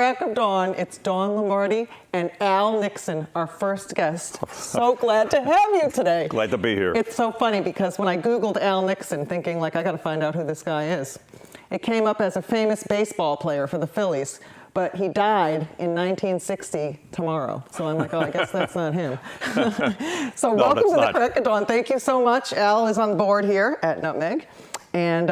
crack of dawn, it's Dawn Lombardi and Al Nixon, our first guest. So glad to have you today. Glad to be here. It's so funny because when I Googled Al Nixon, thinking like, I got to find out who this guy is, it came up as a famous baseball player for the Phillies. But he died in 1960 tomorrow. So I'm like, oh, I guess that's not him. So no, welcome to the not. Crack of Dawn. Thank you so much. Al is on board here at Nutmeg. And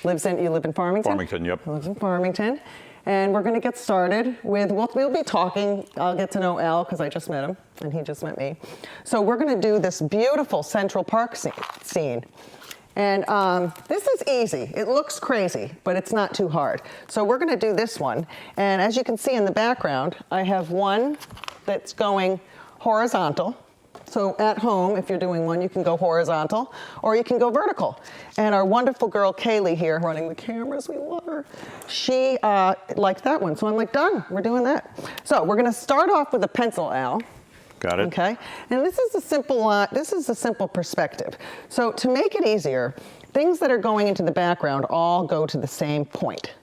you live in Farmington? Farmington, yep. He lives in Farmington. And we're going to get started with, we'll be talking, I'll get to know Al because I just met him and he just met me. So we're going to do this beautiful Central Park scene. And this is easy. It looks crazy, but it's not too hard. So we're going to do this one. And as you can see in the background, I have one that's going horizontal. So at home, if you're doing one, you can go horizontal or you can go vertical. And our wonderful girl, Kaylee here, running the cameras, we love her. She liked that one. So I'm like, done, we're doing that. So we're going to start off with a pencil, Al. Got it. Okay, and this is a simple perspective. So to make it easier, things that are going into the background all go to the same point.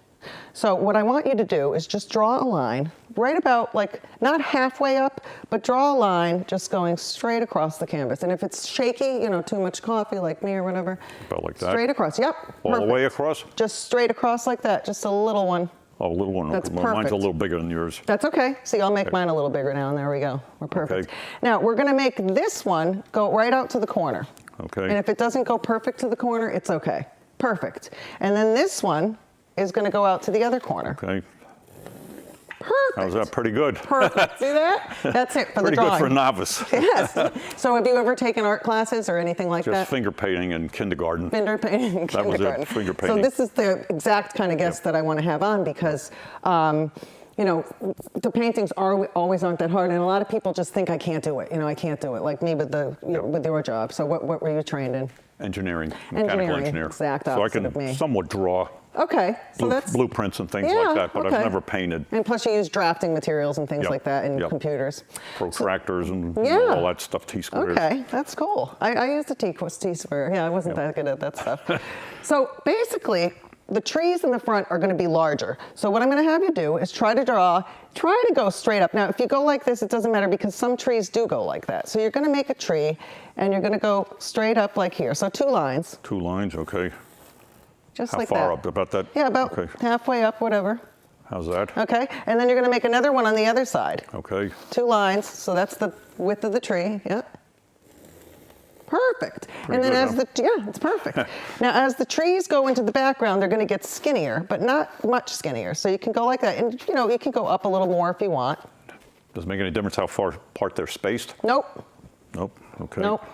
So what I want you to do is just draw a line right about, like, not halfway up, but draw a line just going straight across the canvas. And if it's shaky, you know, too much coffee like me or whatever, about like that. Straight across. Yep. All perfect. The way across? Just straight across like that. Just a little one. Oh, a little one. That's Mine's perfect. a little bigger than yours. That's okay. See, I'll make mine a little bigger now, and there we go. We're perfect. Okay. Now, we're going to make this one go right out to the corner. Okay. And if it doesn't go perfect to the corner, it's okay. Perfect. And then this one is going to go out to the other corner. Okay. Perfect. How's that? Pretty good. Perfect. See that? That's it for the Pretty drawing. good for a novice. Yes. So have you ever taken art classes or anything like that? Just finger painting in kindergarten. Finger painting in That was kindergarten. it, finger painting. So this is the exact kind of guest that I want to have on because, you know, the paintings always aren't that hard, and a lot of people just think I can't do it. You know, I can't do it, like me with with your job. So what were you trained in? Engineering, mechanical engineer. Exact so I opposite of me. can somewhat draw Okay, so that's blueprints and things like that, but okay. I've never painted. And plus you use drafting materials and things Yep, like that in yep. computers. Protractors and Yeah. all that stuff, T-squares. Okay, that's cool. I used a T-square. Yeah, I wasn't that good at that stuff. So basically, the trees in the front are going to be larger. So what I'm going to have you do is try to go straight up. Now, if you go like this, it doesn't matter because some trees do go like that. So you're going to make a tree and you're going to go straight up like here. So 2 lines. 2 lines, okay. Just How like far that. up? About that? Yeah, about okay. halfway up, whatever. How's that? Okay, and then you're going to make another one on the other side. Okay. 2 lines, so that's the width of the tree. Yep. Perfect. Pretty and then good, yeah, it's perfect. Now, as the trees go into the background, they're going to get skinnier, but not much skinnier. So you can go like that, and you know, you can go up a little more if you want. Does it make any difference how far apart they're spaced? Nope. Nope. Okay. Nope.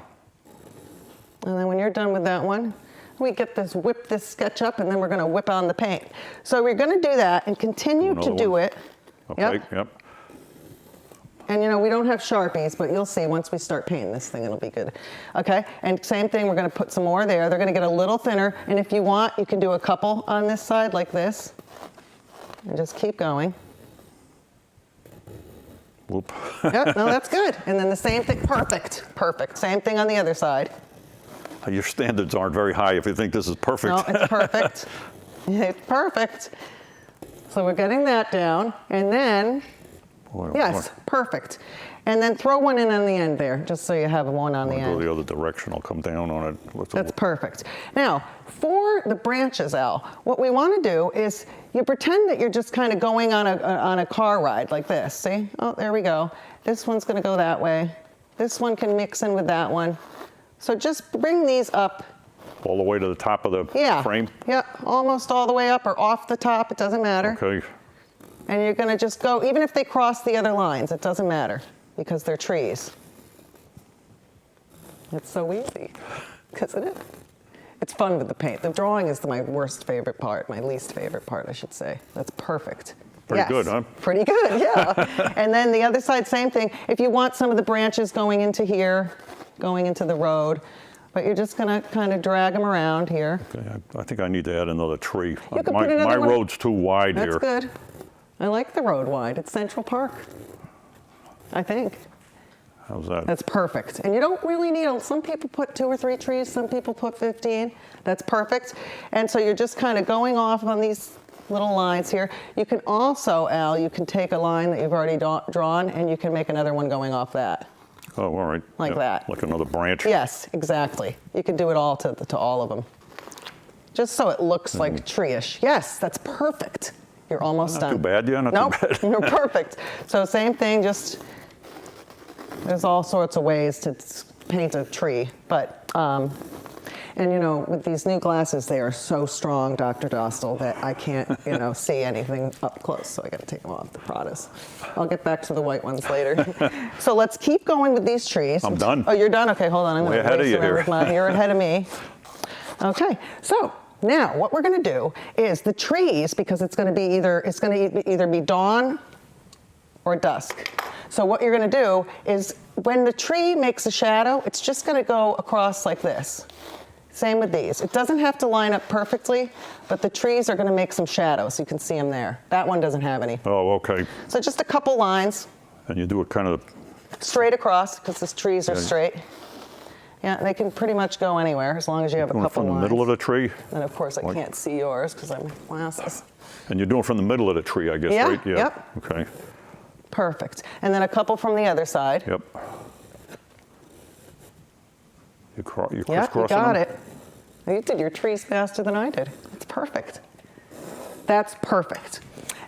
And then when you're done with that one, we whip this sketch up, and then we're going to whip on the paint. So we're going to do that and continue to do it. Okay. Yep. And you know, we don't have Sharpies, but you'll see once we start painting this thing, it'll be good. Okay, and same thing, we're gonna put some more there. They're gonna get a little thinner, and if you want, you can do a couple on this side like this, and just keep going. Whoop. Yep, no, that's good. And then the same thing, perfect, perfect. Same thing on the other side. Your standards aren't very high if you think this is perfect. No, it's perfect. It's perfect. So we're getting that down, and then, yes, perfect. And then throw one in on the end there, just so you have one on the end. Go the other direction, I'll come down on it. That's perfect. Now, for the branches, Al, what we want to do is you pretend that you're just kind of going on a car ride like this. See? Oh, there we go. This one's going to go that way. This one can mix in with that one. So just bring these up. All the way to the top of the frame? Yeah, almost all the way up or off the top. It doesn't matter. Okay. And you're going to just go, even if they cross the other lines, it doesn't matter because they're trees. It's so easy, isn't it? It's fun with the paint. The drawing is my worst favorite part, my least favorite part, I should say. That's perfect. Pretty good, huh? Pretty good, yeah. And then the other side, same thing. If you want some of the branches going into here, going into the road, but you're just gonna kind of drag them around here. Okay, I think I need to add another tree. You can My put another one. road's too wide here. That's good. I like the road wide. It's Central Park, I think. How's that? That's perfect. And you don't really need, some people put 2 or 3 trees, some people put 15. That's perfect. And so you're just kind of going off on these little lines here. You can also, Al, you can take a line that you've already drawn and you can make another one going off that. Oh, all right. Like that. Like another branch. Yes, exactly. You can do it all to all of them. Just so it looks like tree-ish. Yes, that's perfect. You're almost Not done. too bad, yeah, not Nope, too bad. you're perfect. So same thing, just, there's all sorts of ways to paint a tree. But, and you know, with these new glasses, they are so strong, Dr. Dostal, that I can't, you know, see anything up close. So I gotta take them off, the Pradas. I'll get back to the white ones later. So let's keep going with these trees. I'm done. Oh, you're done? Okay, hold on. I'm Way gonna ahead of race you around here. with mine. You're ahead of me. Okay, so now what we're gonna do is the trees, because it's gonna either be dawn or dusk. So what you're gonna do is when the tree makes a shadow, it's just gonna go across like this. Same with these. It doesn't have to line up perfectly, but the trees are gonna make some shadows. You can see them there. That one doesn't have any. Oh, okay. So just a couple lines And you do it kind of, straight across, because the trees are straight. Yeah, they can pretty much go anywhere as long as you have a doing it couple from the lines. middle of the tree. And of course, I can't see yours because I'm glasses. And you're doing it from the middle of the tree, I guess, Yeah, right? yep. Okay. Perfect. And then a couple from the other side. Yep. You Yeah, you crisscrossing got them? it. You did your trees faster than I did. It's perfect. That's perfect.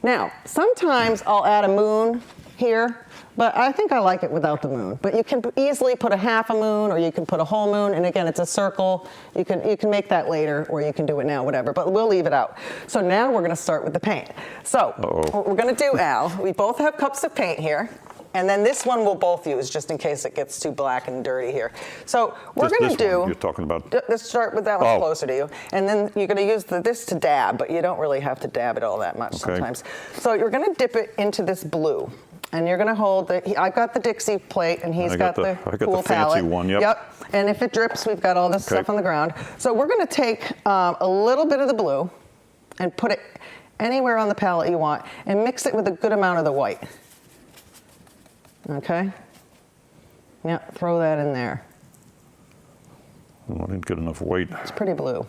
Now, sometimes I'll add a moon here, but I think I like it without the moon. But you can easily put a half a moon or you can put a whole moon, and again, it's a circle. You can make that later or you can do it now, whatever, but we'll leave it out. So now we're gonna start with the paint. So what we're gonna do, Al, we both have cups of paint here. And then this one we'll both use just in case it gets too black and dirty here. So we're This gonna one do. you're talking about. Let's start with that one Oh. closer to you. And then you're gonna use this to dab, but you don't really have to dab it all that much sometimes. So you're gonna dip it into this blue. And you're gonna hold I've got the Dixie plate and he's got the cool fancy palette. one, yep. And if it drips, we've got all this stuff on the ground. So we're gonna take a little bit of the blue and put it anywhere on the palette you want and mix it with a good amount of the white. Okay? Yeah, throw that in there. Oh, I didn't get enough weight. It's pretty blue.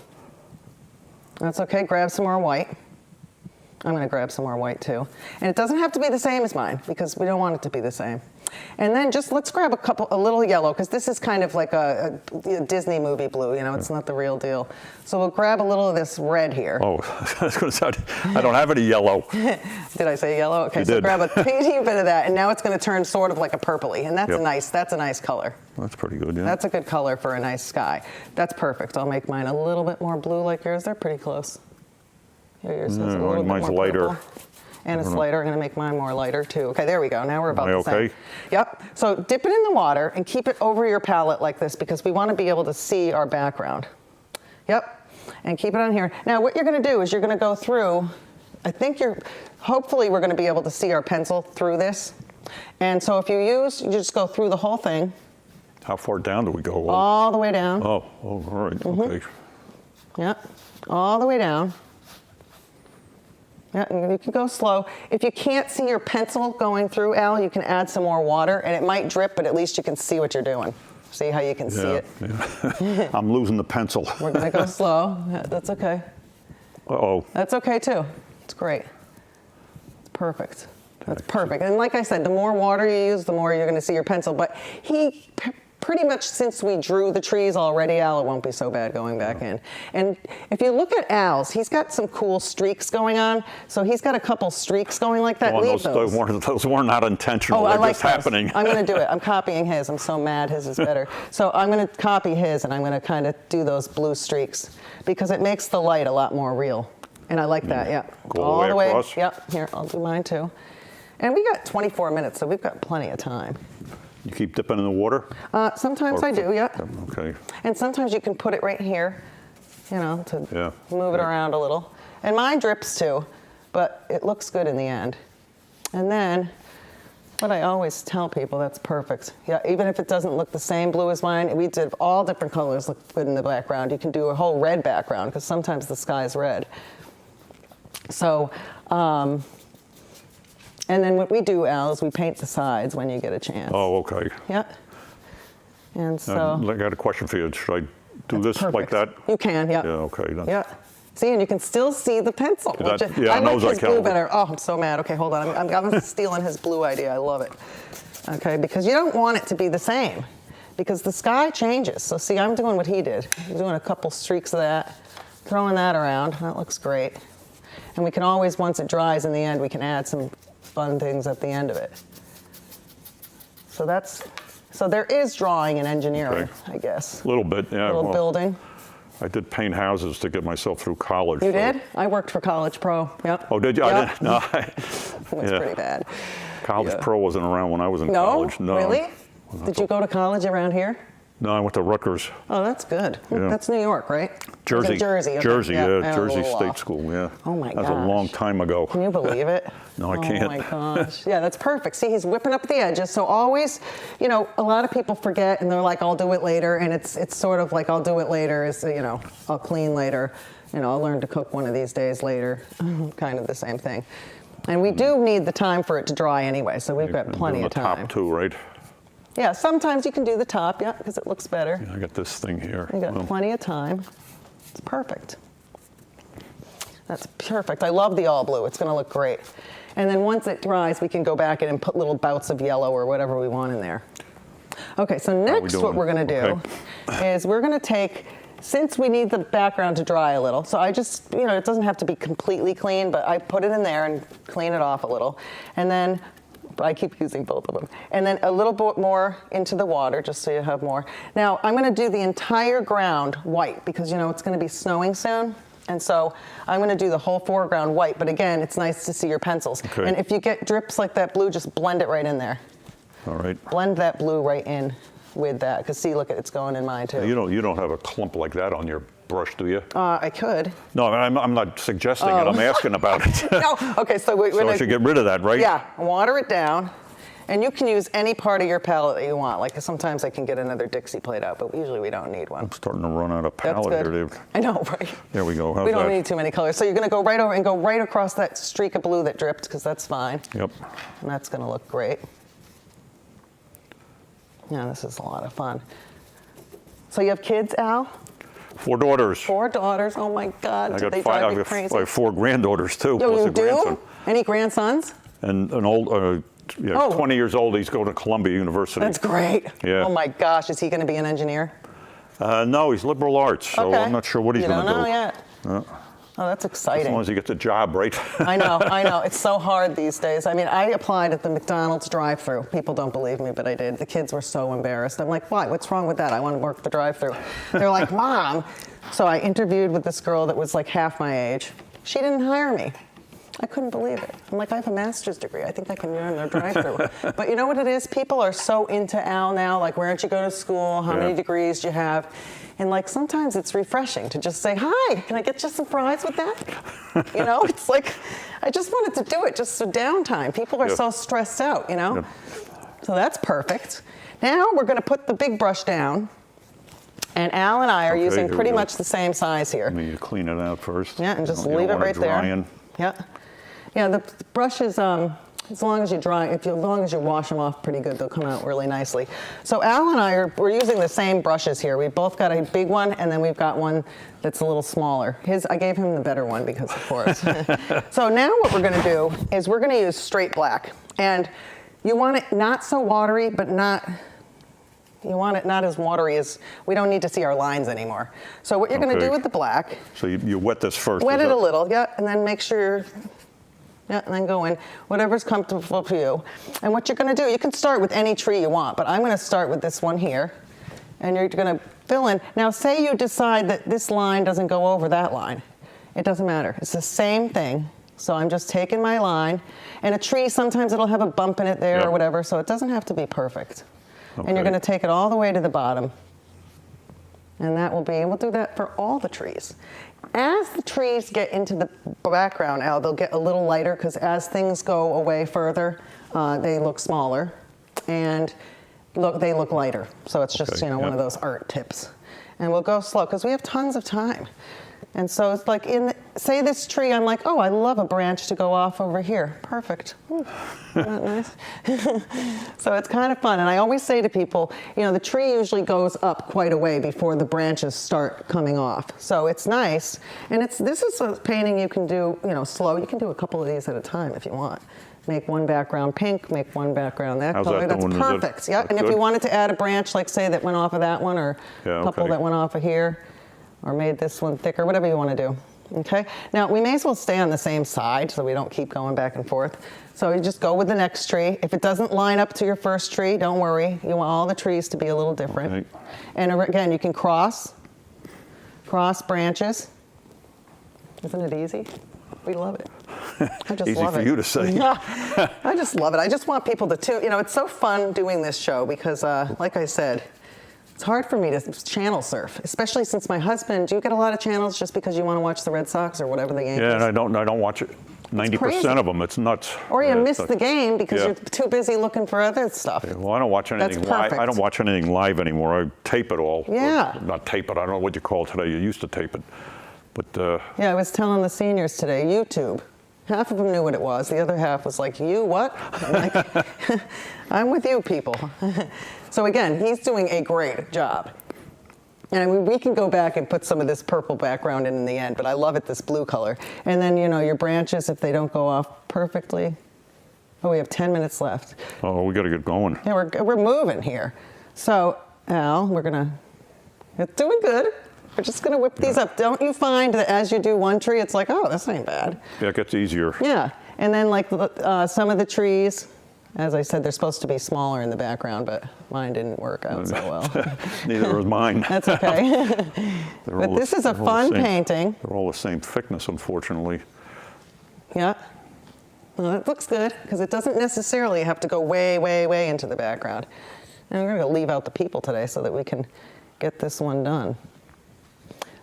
That's okay, grab some more white. I'm gonna grab some more white too. And it doesn't have to be the same as mine because we don't want it to be the same. And then just let's grab a little yellow, because this is kind of like a Disney movie blue, you know, it's not the real deal. So we'll grab a little of this red here. Oh, I was going to say, I don't have any yellow. Did I say yellow? Okay, You so did. grab a teeny bit of that, and now it's gonna turn sort of like a purpley, and that's Yep. a nice color. That's pretty good, yeah. That's a good color for a nice sky. That's perfect. I'll make mine a little bit more blue like yours. They're pretty close. Here, yours is a little bit mine's more lighter. purple. And it's lighter. I'm going to make mine more lighter too. Okay, there we go. Now we're about Am I the same. okay? Yep. So dip it in the water and keep it over your palette like this because we want to be able to see our background. Yep. And keep it on here. Now what you're going to do is you're going to go through, hopefully we're going to be able to see our pencil through this. And so if you just go through the whole thing. How far down do we go? All the way down. Oh, all right, okay. Yep. All the way down. Yeah, and you can go slow. If you can't see your pencil going through, Al, you can add some more water, and it might drip, but at least you can see what you're doing. See how you can see it? Yeah. I'm losing the pencil. We're gonna go slow. Yeah, that's okay. Uh-oh. That's okay too. It's great. It's perfect. That's perfect. And like I said, the more water you use, the more you're gonna see your pencil. But pretty much since we drew the trees already, Al, it won't be so bad going back in. And if you look at Al's, he's got some cool streaks going on. So he's got a couple streaks going like that. Leave those. Those weren't not intentional. Oh, I They're like just those. happening. I'm going to do it. I'm copying his. I'm so mad his is better. So I'm going to copy his, and I'm going to kind of do those blue streaks because it makes the light a lot more real. And I like that, yeah. Go all the way across? Yep, here, I'll do mine too. And we got 24 minutes, so we've got plenty of time. You keep dipping in the water? Sometimes I do, yeah. Okay. And sometimes you can put it right here, you know, to move it Yeah. around a little. And mine drips too, but it looks good in the end. And then, what I always tell people, that's perfect. Yeah, even if it doesn't look the same blue as mine, we did all different colors look good in the background. You can do a whole red background, because sometimes the sky's red. So, and then what we do, Al, is we paint the sides when you get a chance. Oh, okay. Yeah. And so. I got a question for you. Should I do That's this like perfect. that? You can, yeah. Yeah, okay. Yeah. See, and you can still see the pencil. That- which yeah, I like those I his blue counted. better. Oh, I'm so mad. Okay, hold on. I'm stealing his blue idea. I love it. Okay, because you don't want it to be the same, because the sky changes. So see, I'm doing what he did. I'm doing a couple streaks of that, throwing that around. That looks great. And we can always, once it dries in the end, we can add some fun things at the end of it. So there is drawing and engineering, Okay. I guess. A little bit, yeah. Little well, building. I did paint houses to get myself through college. You so- did? I worked for College Pro. Yep. Oh, did you? Yep. I didn't. No. It was Yeah. pretty bad. College Yeah. Pro wasn't around when I was in No? college. No. Really? Did you go to college around here? No, I went to Rutgers. Oh, that's good. Yeah. That's New York, right? Was Jersey. it Jersey. Okay. Jersey, yeah. a Jersey little State off. School, yeah. Oh my That was a long gosh. time ago. Can you believe it? No, I can't. Oh my gosh. Yeah, that's perfect. See, he's whipping up the edges. So always, you know, a lot of people forget and they're like, I'll do it later. And it's sort of like, I'll do it later is, you know, I'll clean later. You know, I'll learn to cook one of these days later. Kind of the same thing. And we do need the time for it to dry anyway, so we've got plenty Doing of the time. top too, right? Yeah, sometimes you can do the top, yeah, because it looks better. I got this thing here. You got Well, plenty of time. It's perfect. That's perfect. I love the all blue. It's going to look great. And then once it dries, we can go back in and put little bouts of yellow or whatever we want in there. Okay, so next what doing? we're going to do is we're going to take, since we need the background to dry a little, so I just, you know, it doesn't have to be completely clean, but I put it in there and clean it off a little. And then I keep using both of them. And then a little bit more into the water, just so you have more. Now, I'm going to do the entire ground white because, you know, it's going to be snowing soon. And so I'm going to do the whole foreground white. But again, it's nice to see your pencils. Okay. And if you get drips like that blue, just blend it right in there. All right. Blend that blue right in with that. Because see, look, it's going in mine too. You don't have a clump like that on your brush, do you? I could. No, I'm not suggesting it. I'm asking about it. No, okay, so we're So I gonna, should get rid of that, right? yeah, water it down. And you can use any part of your palette that you want. Like sometimes I can get another Dixie plate out, but usually we don't need one. I'm starting to run out of That's palette good. here. I know, right? There we go. How's We don't that? need too many colors. So you're going to go right over and go right across that streak of blue that dripped, because that's fine. Yep. And that's going to look great. Yeah, this is a lot of fun. So you have kids, Al? 4 daughters. 4 daughters. Oh my God, I did got they 5. drive I you got crazy? 4 granddaughters too, Oh, plus you a grandson. do? Any grandsons? And an old, Oh. 20 years old. He's going to Columbia University. That's great. Yeah. Oh my gosh, is he going to be an engineer? No, he's liberal arts, so Okay. I'm not sure what he's You going don't to do. know yet. Oh, that's As exciting. long as he gets a job, right? I know. It's so hard these days. I mean, I applied at the McDonald's drive-thru. People don't believe me, but I did. The kids were so embarrassed. I'm like, why? What's wrong with that? I want to work the drive-thru. They're like, Mom. So I interviewed with this girl that was like half my age. She didn't hire me. I couldn't believe it. I'm like, I have a master's degree. I think I can run their drive-thru. But you know what it is? People are so into Al now. Like, where did you go to school? How many degrees do you have? And like, sometimes it's refreshing to just say, hi, can I get you some fries with that? You know, it's like, I just wanted to do it just for downtime. People are so stressed out, you know? So that's perfect. Now we're going to put the big brush down. And Al and I are Okay, using here we pretty go. much the same size here. Let me clean it out first. Yeah, and just You don't leave it want right dry there. in. Yeah. Yeah, the brush is, as long as you dry, as long as you wash them off pretty good, they'll come out really nicely. So Al and I we're using the same brushes here. We both got a big one, and then we've got one that's a little smaller. I gave him the better one because, of course. So now what we're going to do is we're going to use straight black. And you want it not so watery, but you want it not as watery as, we don't need to see our lines anymore. So what you're going to Okay. do with the black, So you wet this first. wet is it that- a little, yeah, and then make sure, yeah, and then go in, whatever's comfortable for you. And what you're gonna do, you can start with any tree you want, but I'm gonna start with this one here, and you're gonna fill in. Now, say you decide that this line doesn't go over that line. It doesn't matter, it's the same thing. So I'm just taking my line, and a tree, sometimes it'll have a bump in it there Yep. or whatever, so it doesn't have to be perfect. And Okay. you're gonna take it all the way to the bottom. And that will be, we'll do that for all the trees. As the trees get into the background, Al, they'll get a little lighter because as things go away further, they look smaller and they look lighter. So it's just, Okay, one of those art tips. And we'll go slow because we have tons of time. And so it's like say this tree, I'm like, oh, I love a branch to go off over here. Perfect. Isn't that nice? So it's kind of fun. And I always say to people, the tree usually goes up quite a way before the branches start coming off. So it's nice. And this is a painting you can do, slow. You can do a couple of these at a time if you want. Make one background pink, make one background that How's color. that That's doing? perfect. Yeah. And if you wanted to add a branch, like say that went off of that one, or a couple that went off of here, or made this one thicker, whatever you want to do. Okay. Now we may as well stay on the same side so we don't keep going back and forth. So you just go with the next tree. If it doesn't line up to your first tree, don't worry. You want all the trees to be a little different. Okay. And again, you can cross branches. Isn't it easy? We love it. I just love it. Easy for you to say. I just love it. I just want people to tune. It's so fun doing this show because, like I said, it's hard for me to channel surf, especially since my husband. Do you get a lot of channels just because you want to watch the Red Sox or whatever the Yankees? Yeah, and I don't watch it. 90% of them, it's nuts. Or you miss the game because you're too busy looking for other stuff. Yeah, well, I don't watch anything live. I don't watch anything live anymore. I tape it all. Yeah. Not tape it. I don't know what you call it today. You used to tape it. But yeah, I was telling the seniors today, YouTube. Half of them knew what it was. The other half was like, you what? I'm like, I'm with you people. So again, he's doing a great job. And I mean, we can go back and put some of this purple background in the end, but I love it, this blue color. And then, your branches, if they don't go off perfectly. Oh, we have 10 minutes left. Oh, we got to get going. Yeah, we're moving here. So, Al, it's doing good. We're just going to whip these up. Don't you find that as you do one tree, it's like, oh, this ain't bad. Yeah, it gets easier. Yeah. And then like some of the trees, as I said, they're supposed to be smaller in the background, but mine didn't work out so well. Neither was mine. That's okay. But this is a fun painting. They're all the same thickness, unfortunately. Yeah. Well, it looks good because it doesn't necessarily have to go way, way, way into the background. And we're going to leave out the people today so that we can get this one done.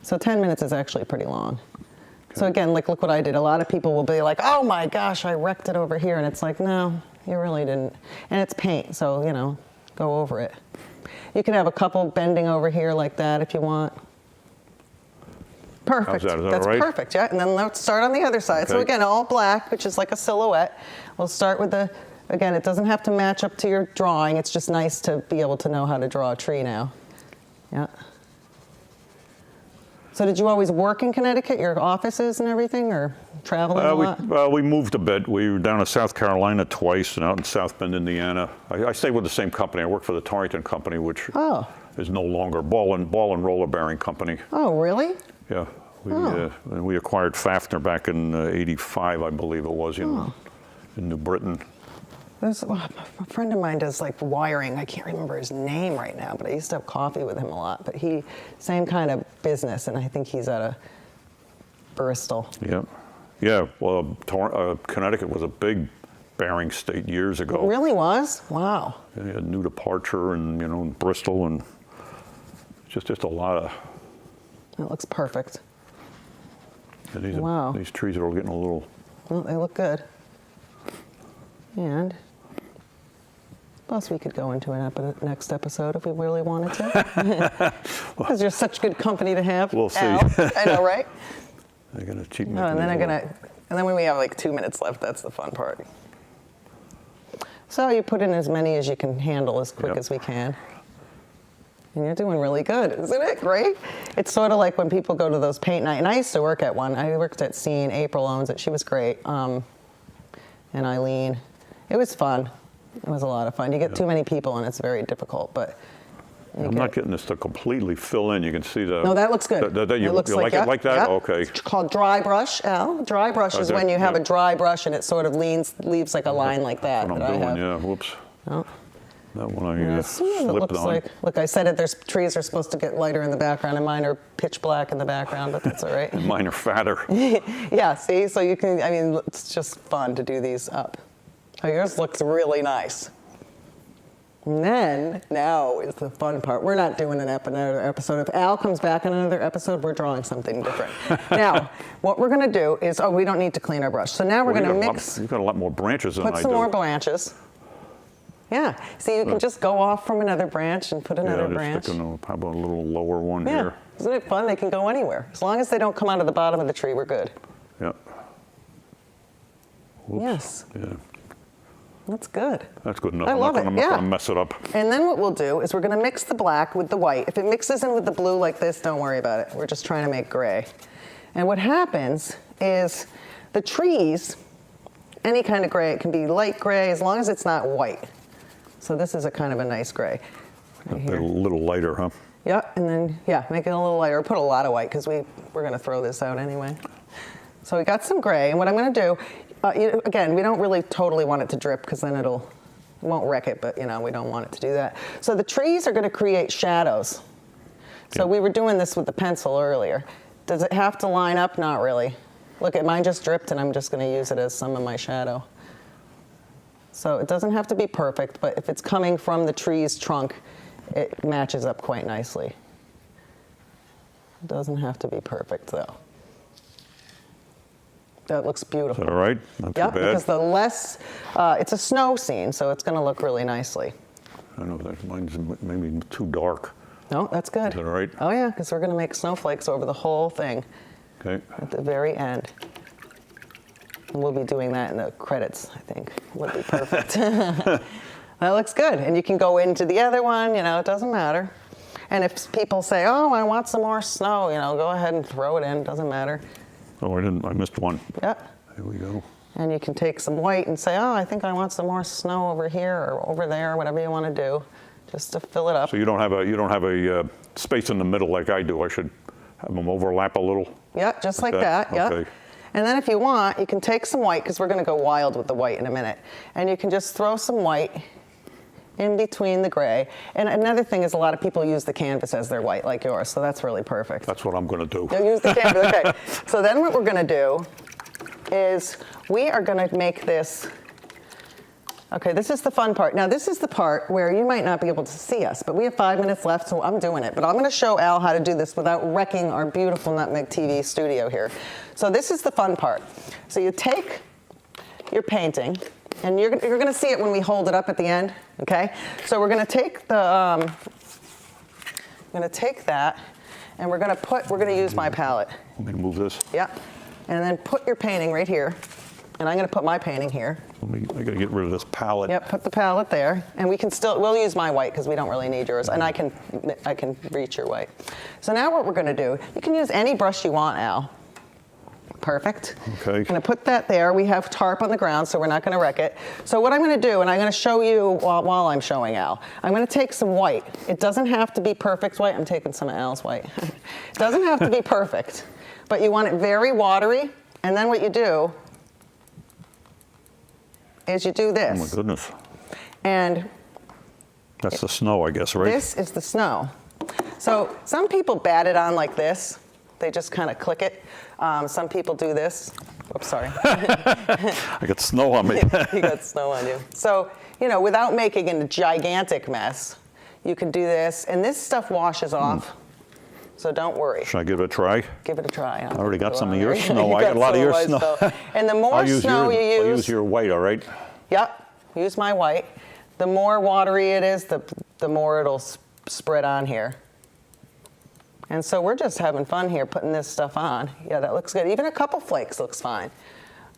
So 10 minutes is actually pretty long. Okay. So again, look what I did. A lot of people will be like, oh my gosh, I wrecked it over here. And it's like, no, you really didn't. And it's paint, so, go over it. You can have a couple bending over here like that if you want. Perfect. Is that That's right? perfect, yeah. And then let's start on the other side. Okay. So again, all black, which is like a silhouette. We'll start with again, it doesn't have to match up to your drawing. It's just nice to be able to know how to draw a tree now. Yeah. So did you always work in Connecticut, your offices and everything, or traveling a lot? We moved a bit. We were down in South Carolina twice and out in South Bend, Indiana. I stayed with the same company. I worked for the Torrington Company, which is no longer Ball and Roller Bearing Company. Oh, really? Yeah. We acquired Fafner back in '85, I believe it was, in New Britain. A friend of mine does like wiring. I can't remember his name right now, but I used to have coffee with him a lot. But same kind of business, and I think he's out of Bristol. Yeah. Yeah, well, Connecticut was a big bearing state years ago. It really was? Wow. Yeah, you had New Departure and, Bristol, and just a lot of... That looks perfect. Yeah, these trees are all getting a little... Well, they look good. And... Plus, we could go into an next episode if we really wanted to. Because you're such good company to have. We'll see. I know, right? They're gonna cheat me. And then when we have like 2 minutes left, that's the fun part. So you put in as many as you can handle as quick as we can. And you're doing really good, isn't it? Great. It's sort of like when people go to those paint nights. And I used to work at one. I worked at Scene. April owns it. She was great. And Eileen. It was fun. It was a lot of fun. You get too many people and it's very difficult, but... I'm not getting this to completely fill in. You can see the... No, that looks good. It looks like it like that? Yep. Okay. It's called dry brush, Al. Dry brush is when you have a dry brush and it sort of leaves like a line like that. That's what I'm doing, yeah. Whoops. Oh. That one I slipped on. Look, I said it, there's trees are supposed to get lighter in the background and mine are pitch black in the background, but that's all right. And mine are fatter. Yeah, see? So you can, it's just fun to do these up. Oh, yours looks really nice. And then, now is the fun part. We're not doing another episode. If Al comes back in another episode, we're drawing something different. Now, what we're going to do is, we don't need to clean our brush. So now we're going to mix. You've got a lot more branches than I do. Put some more branches. Yeah. See, you can just go off from another branch and put another branch. How about a little lower one here? Isn't it fun? They can go anywhere. As long as they don't come out of the bottom of the tree, we're good. Yep. Whoops. Yes. Yeah. That's good. That's good enough. I love it, I'm not yeah. going to mess it up. And then what we'll do is we're going to mix the black with the white. If it mixes in with the blue like this, don't worry about it. We're just trying to make gray. And what happens is the trees, any kind of gray, it can be light gray as long as it's not white. So this is a kind of a nice gray. Right A here. little lighter, huh? Yeah, and then, yeah, make it a little lighter. Put a lot of white because we're going to throw this out anyway. So we got some gray, and what I'm going to do, again, we don't really totally want it to drip because then it won't wreck it, but we don't want it to do that. So the trees are going to create shadows. So we were doing this with the pencil earlier. Does it have to line up? Not really. Look, mine just dripped, and I'm just going to use it as some of my shadow. So it doesn't have to be perfect, but if it's coming from the tree's trunk, it matches up quite nicely. It doesn't have to be perfect, though. That looks beautiful. Is that all right? Not too Yep, bad. because the less, it's a snow scene, so it's going to look really nicely. I know that mine's maybe too dark. No, that's good. Is that all right? Oh, yeah, because we're going to make snowflakes over the whole thing Okay. at the very end. And we'll be doing that in the credits, I think. Would be perfect. That looks good. And you can go into the other one, it doesn't matter. And if people say, oh, I want some more snow, go ahead and throw it in, doesn't matter. Oh, I missed one. Yep. Here we go. And you can take some white and say, oh, I think I want some more snow over here or over there, whatever you want to do, just to fill it up. So you don't have a space in the middle like I do. I should have them overlap a little. Yeah, just like that. Yeah. Okay. And then if you want, you can take some white, because we're going to go wild with the white in a minute. And you can just throw some white in between the gray. And another thing is a lot of people use the canvas as their white, like yours. So that's really perfect. That's what I'm going to do. You'll use the canvas, okay. So then what we're going to do is we are going to make this. Okay, this is the fun part. Now, this is the part where you might not be able to see us, but we have 5 minutes left, so I'm doing it. But I'm going to show Al how to do this without wrecking our beautiful Nutmeg TV studio here. So this is the fun part. So you take your painting, and you're going to see it when we hold it up at the end, okay? So we're going to take the, that, and we're going to use my palette. I'm going to move this. Yep. And then put your painting right here. And I'm going to put my painting here. I got to get rid of this palette. Yep, put the palette there. And we'll use my white because we don't really need yours. And I can reach your white. So now what we're going to do, you can use any brush you want, Al. Perfect. Okay. I'm going to put that there. We have tarp on the ground, so we're not going to wreck it. So what I'm going to do, and I'm going to show you while I'm showing Al, I'm going to take some white. It doesn't have to be perfect white. I'm taking some of Al's white. It doesn't have to be perfect, but you want it very watery. And then what you do is you do this. Oh, my goodness. And That's the snow, I guess, right? this is the snow. So some people bat it on like this. They just kind of click it. Some people do this. Oops, sorry. I got snow on me. You got snow on you. So, without making a gigantic mess, you can do this. And this stuff washes off. So don't worry. Should I give it a try? Give it a try. I already got some of your snow. I got a lot of your snow. And the more snow you use. I'll use your white, all right? Yep, use my white. The more watery it is, the more it'll spread on here. And so we're just having fun here putting this stuff on. Yeah, that looks good. Even a couple flakes looks fine.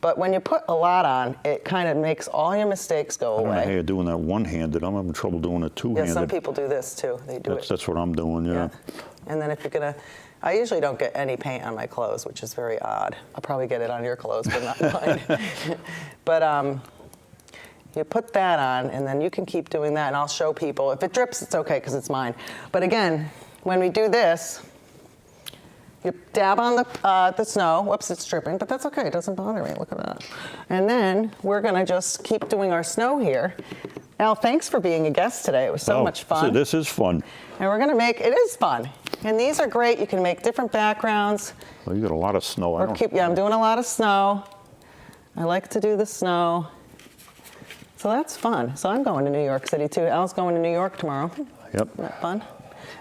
But when you put a lot on, it kind of makes all your mistakes go I don't know how away. you're doing that one-handed. I'm having trouble doing it two-handed. Yeah, some people do this too. They do it. That's what I'm doing, yeah. And then if you're gonna, I usually don't get any paint on my clothes, which is very odd. I'll probably get it on your clothes, but not mine. But you put that on, and then you can keep doing that, and I'll show people. If it drips, it's okay, because it's mine. But again, when we do this, you dab on the snow. Whoops, it's dripping, but that's okay. It doesn't bother me. Look at that. And then we're going to just keep doing our snow here. Al, thanks for being a guest today. It was so much fun. So this is fun. And we're going to make, it is fun. And these are great. You can make different backgrounds. Well, you got a lot of snow. Yeah, I'm doing a lot of snow. I like to do the snow. So that's fun. So I'm going to New York City too. Al's going to New York tomorrow. Yep. Isn't that fun?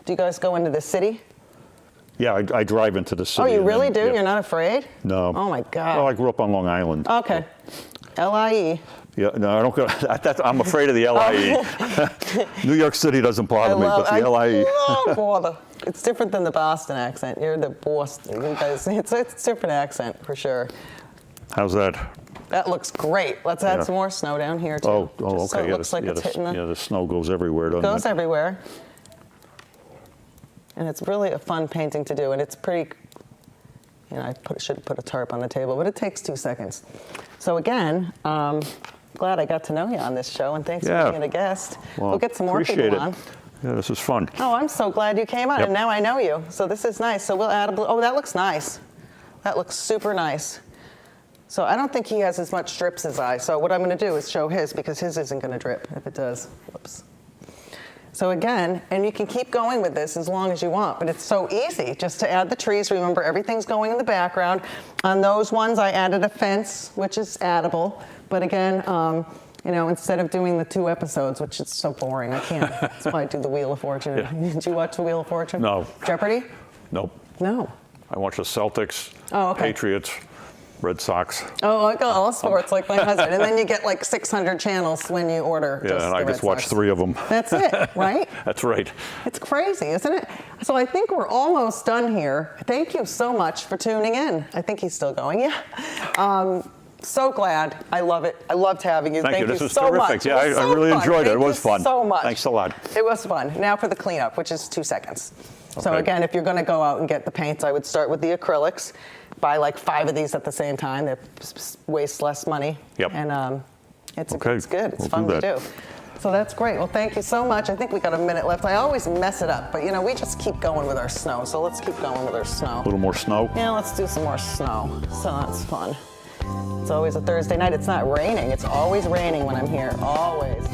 Do you guys go into the city? Yeah, I drive into the city. Oh, you really do? Yeah. You're not afraid? No. Oh my God. Well, I grew up on Long Island. Okay. LIE. Yeah, no, I don't go. I'm afraid of the LIE. New York City doesn't bother me, but the LIE. Oh, bother. It's different than the Boston accent. You're the Boston. You guys, it's a different accent for sure. How's that? That looks great. Let's add some more snow down here too. Oh, Just so okay. it looks like it's hitting the. Yeah, the snow goes everywhere, doesn't it? Goes everywhere. And it's really a fun painting to do, and it's pretty. You know, should have put a tarp on the table, but it takes 2 seconds. So again, glad I got to know you on this show, and thanks for being a guest. Well, we'll get some more people on. Yeah, this is fun. Oh, I'm so glad you came on, and now I know you. So this is nice. So we'll add a blue. Oh, that looks nice. That looks super nice. So I don't think he has as much drips as I. So what I'm going to do is show his, because his isn't going to drip. If it does, whoops. So again, and you can keep going with this as long as you want, but it's so easy just to add the trees. Remember, everything's going in the background. On those ones, I added a fence, which is addable. But again, you know, instead of doing the 2 episodes, which is so boring, I can't. That's why I do the Wheel of Fortune. Yeah. Did you watch the Wheel of Fortune? No. Jeopardy? Nope. No. I watch the Celtics, Okay. Patriots, Red Sox. Oh, I got all sports like my husband. And then you get like 600 channels when you order. Yeah, and I just watch 3 of them. That's it, right? That's right. It's crazy, isn't it? So I think we're almost done here. Thank you so much for tuning in. I think he's still going, yeah. So glad. I love it. I loved having you. Thank you. This was so terrific. much. Yeah, I really enjoyed it. It was fun. So much. Thanks a lot. It was fun. Now for the cleanup, which is 2 seconds. So Okay. again, if you're going to go out and get the paints, I would start with the acrylics. Buy like 5 of these at the same time. They waste less money. Yep. And it's good. It's We'll fun do to that. do. So that's great. Well, thank you so much. I think we got a minute left. I always mess it up, but you know, we just keep going with our snow. So let's keep going with our snow. A little more snow. Yeah, let's do some more snow. So that's fun. It's always a Thursday night. It's not raining. It's always raining when I'm here. Always.